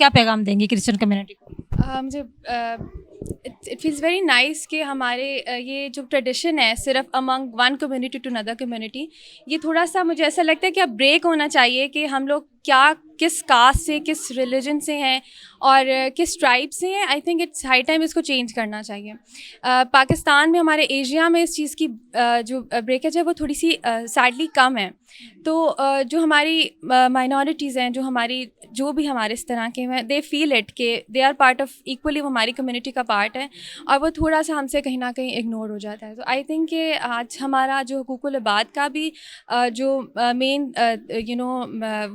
क्या पैगाम देंगी क्रिश्चियन कम्युनिटी को? मुझे इट फील्स वेरी नाइस कि हमारे ये जो ट्रेडिशन है सिर्फ among one community to another community, ये थोड़ा सा मुझे ऐसा लगता है कि अब ब्रेक होना चाहिए कि हम लोग क्या किस कास्ट से, किस रिलीजन से हैं और किस ट्राइब से हैं. I think it's high time इसको चेंज करना चाहिए. पाकिस्तान में, हमारे एशिया में इस चीज़ की जो ब्रेकेज है वो थोड़ी सी सैडली कम है. तो जो हमारी माइनॉरिटीज़ हैं, जो भी हमारे इस तरह के हैं, दे फील इट कि they are part of equally, वो हमारी कम्युनिटी का पार्ट है और वो थोड़ा सा हमसे कहीं ना कहीं इग्नोर हो जाता है. तो आई थिंक कि आज हमारा जो हुकूकुल इबाद का भी जो मेन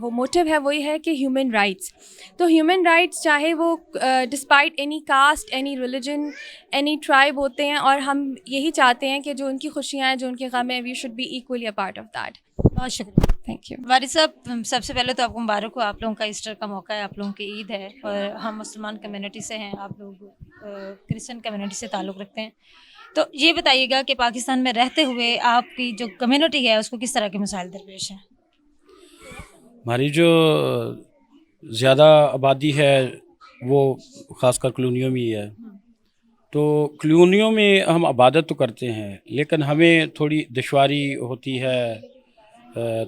वो मोटिव है वही है कि ह्यूमन राइट्स. तो ह्यूमन राइट्स चाहे वो despite any caste, any religion, any tribe होते हैं, और हम यही चाहते हैं कि जो उनकी खुशियाँ हैं, जो उनके गम हैं, we should be equally a part of that. बहुत शुक्रिया. Thank you. वारिस साहब, सबसे पहले तो आपको मुबारक हो, आप लोगों का ईस्टर का मौका है, आप लोगों की ईद है और हम मुसलमान कम्युनिटी से हैं, आप लोग क्रिश्चियन कम्युनिटी से ताल्लुक़ रखते हैं. तो ये बताइएगा कि पाकिस्तान में रहते हुए आपकी जो कम्युनिटी है उसको किस तरह के मसाइल दरपेश हैं? हमारी जो ज़्यादा आबादी है वो ख़ासकर कॉलोनियों में ही है. तो कॉलोनियों में हम इबादत तो करते हैं, लेकिन हमें थोड़ी दुश्वारी होती है.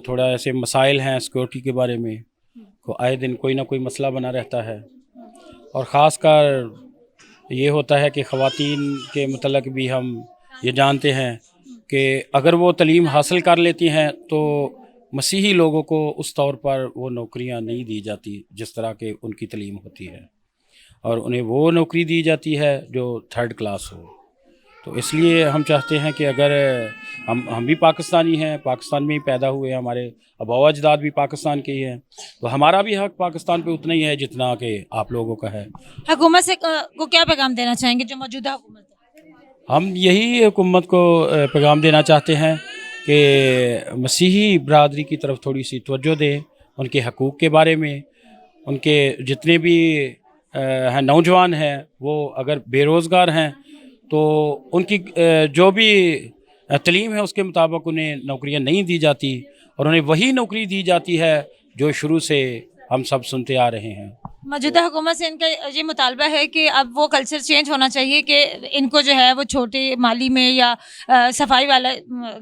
थोड़ा ऐसे मसाइल हैं सिक्योरिटी के बारे में, को आए दिन कोई ना कोई मसला बना रहता है. और ख़ासकर ये होता है कि ख़वातीन के मतलब भी हम ये जानते हैं कि अगर वो तालीम हासिल कर लेती हैं तो मसीही लोगों को उस तौर पर वो नौकरियां नहीं दी जाती जिस तरह के उनकी तालीम होती है, और उन्हें वो नौकरी दी जाती है जो थर्ड क्लास हो. तो इसलिए हम चाहते हैं कि अगर हम भी पाकिस्तानी हैं, पाकिस्तान में ही पैदा हुए, हमारे आबा अजदाद भी पाकिस्तान के ही हैं, तो हमारा भी हक़ पाकिस्तान पे उतना ही है जितना कि आप लोगों का है. हुकूमत से को क्या पैगाम देना चाहेंगे, जो मौजूदा हुकूमत है? हम यही हुकूमत को पैगाम देना चाहते हैं कि मसीही बरादरी की तरफ थोड़ी सी तवज्जो दें, उनके हकूक़ के बारे में. उनके जितने भी हैं नौजवान हैं, वो अगर बेरोज़गार हैं तो उनकी जो भी तालीम है उसके मुताबिक उन्हें नौकरियां नहीं दी जाती, और उन्हें वही नौकरी दी जाती है जो शुरू से हम सब सुनते आ रहे हैं. मौजूदा हुकूमत से इनका ये मुतालबा है कि अब वो कल्चर चेंज होना चाहिए कि इनको जो है वो छोटे माली में या सफाई वाला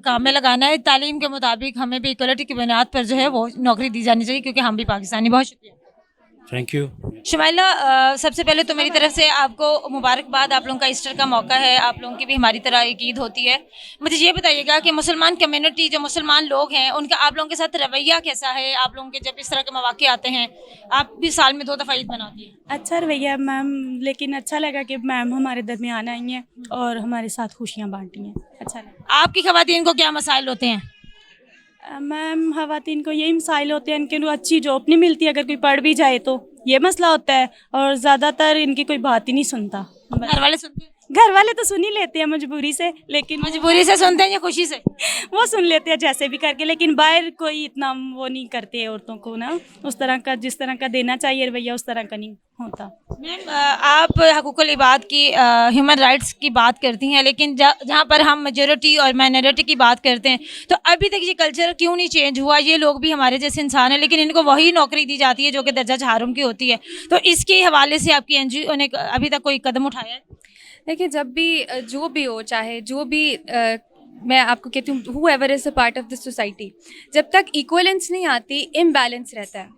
काम में लगाना है. तालीम के मुताबिक हमें भी इक्वलिटी की बुनियाद पर जो है वो नौकरी दी जानी चाहिए, क्योंकि हम भी पाकिस्तानी. बहुत शुक्रिया. Thank you. शुमाइला, सबसे पहले तो मेरी तरफ से आपको मुबारकबाद. आप लोगों का ईस्टर का मौका है, आप लोगों की भी हमारी तरह एक ईद होती है. मुझे ये बताइएगा कि मुसलमान कम्युनिटी, जो मुसलमान लोग हैं, उनका आप लोगों के साथ रवैया कैसा है? आप लोगों के जब इस तरह के मौके आते हैं, आप भी साल में 2 दफ़ा ईद मनाती हैं. अच्छा रवैया मैम, लेकिन अच्छा लगा कि मैम हमारे दरमियान आई हैं और हमारे साथ खुशियाँ बांटी हैं. अच्छा लगा. आपकी ख़वातीन को क्या मसाइल होते हैं? मैम ख़वातीन को यही मसाइल होते हैं, इनको अच्छी जॉब नहीं मिलती, अगर कोई पढ़ भी जाए तो ये मसला होता है, और ज़्यादातर इनकी कोई बात ही नहीं सुनता. घर वाले सुनते हैं? घर वाले तो सुन ही लेते हैं मजबूरी से, लेकिन मजबूरी से सुनते हैं या खुशी से? वो सुन लेते हैं जैसे भी करके, लेकिन बाहर कोई इतना वो नहीं करते औरतों को ना, उस तरह का जिस तरह का देना चाहिए रवैया उस तरह का नहीं होता. मैम, आप हुकूकुल इबाद की ह्यूमन राइट्स की बात करती हैं, लेकिन जहाँ पर हम मेजॉरिटी और माइनॉरिटी की बात करते हैं, तो अभी तक ये कल्चर क्यों नहीं चेंज हुआ? ये लोग भी हमारे जैसे इंसान हैं, लेकिन इनको वही नौकरी दी जाती है जो कि दर्जा झारुम की होती है. तो इसके हवाले से आपकी NGO ने अभी तक कोई कदम उठाया है? देखिए, जब भी जो भी हो, चाहे जो भी मैं आपको कहती हूँ, whoever is a part of this society, जब तक इक्वलेंस नहीं आती, इम्बैलेंस रहता है.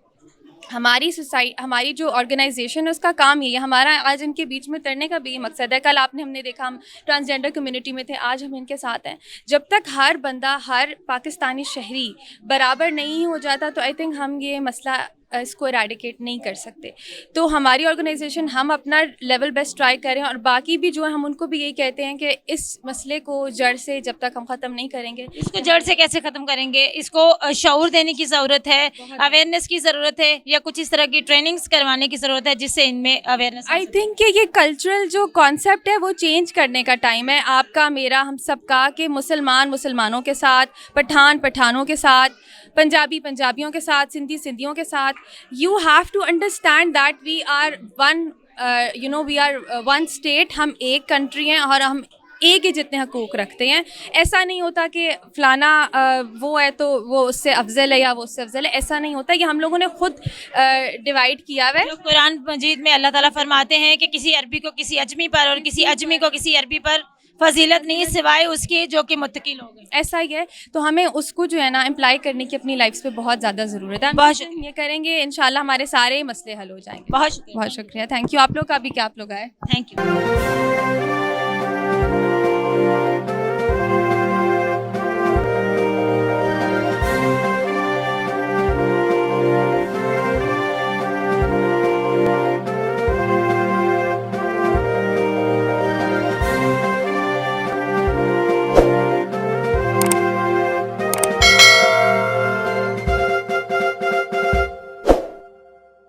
हमारी जो ऑर्गेनाइजेशन है उसका काम ये है, हमारा आज इनके बीच में तरने का भी मकसद है. कल हमने देखा, हम ट्रांसजेंडर कम्युनिटी में थे, आज हम इनके साथ हैं. जब तक हर बंदा, हर पाकिस्तानी शहरी बराबर नहीं हो जाता, तो आई थिंक हम ये मसला इसको इरेडिकेट नहीं कर सकते. तो हमारी ऑर्गेनाइजेशन, हम अपना लेवल बेस्ट ट्राई करें, और बाकी भी जो है हम उनको भी यही कहते हैं कि इस मसले को जड़ से जब तक हम ख़त्म नहीं करेंगे. इसको जड़ से कैसे ख़त्म करेंगे? इसको शऊर देने की ज़रूरत है, अवेयरनेस की ज़रूरत है, या कुछ इस तरह की ट्रेनिंग्स करवाने की ज़रूरत है जिससे इनमें अवेयरनेस? आई थिंक कि ये कल्चरल जो कॉन्सेप्ट है वो चेंज करने का टाइम है, आपका, मेरा, हम सबका, कि मुसलमान मुसलमानों के साथ, पठान पठानों के साथ, पंजाबी पंजाबियों के साथ, सिंधी सिंधियों के साथ. You have to understand that we are one, we are one state. हम एक कंट्री हैं और हम ایک ہی جتنے حقوق رکھتے ہیں. ایسا نہیں ہوتا کہ فلانا وہ ہے تو وہ اس سے افضل ہے یا وہ اس سے افضل ہے, ایسا نہیں ہوتا. یہ ہم لوگوں نے خود ڈیوائڈ کیا ہوا ہے. جو قرآن مجید میں اللہ تعالیٰ فرماتے ہیں کہ کسی عربی کو کسی اجمی پر اور کسی اجمی کو کسی عربی پر فضیلت نہیں سوائے اس کے جو کہ متقی لوگ ہیں. ایسا ہی ہے, تو ہمیں اس کو جو ہے نا امپلائی کرنے کی اپنی لائفس پہ بہت زیادہ ضرورت ہے. ہم یہ کریں گے انشاءاللہ ہمارے سارے مسئلے حل ہو جائیں گے. بہت شکریہ. بہت شکریہ, تھینک یو. آپ لوگ کا بھی کیا آپ لوگ آئے. Thank you.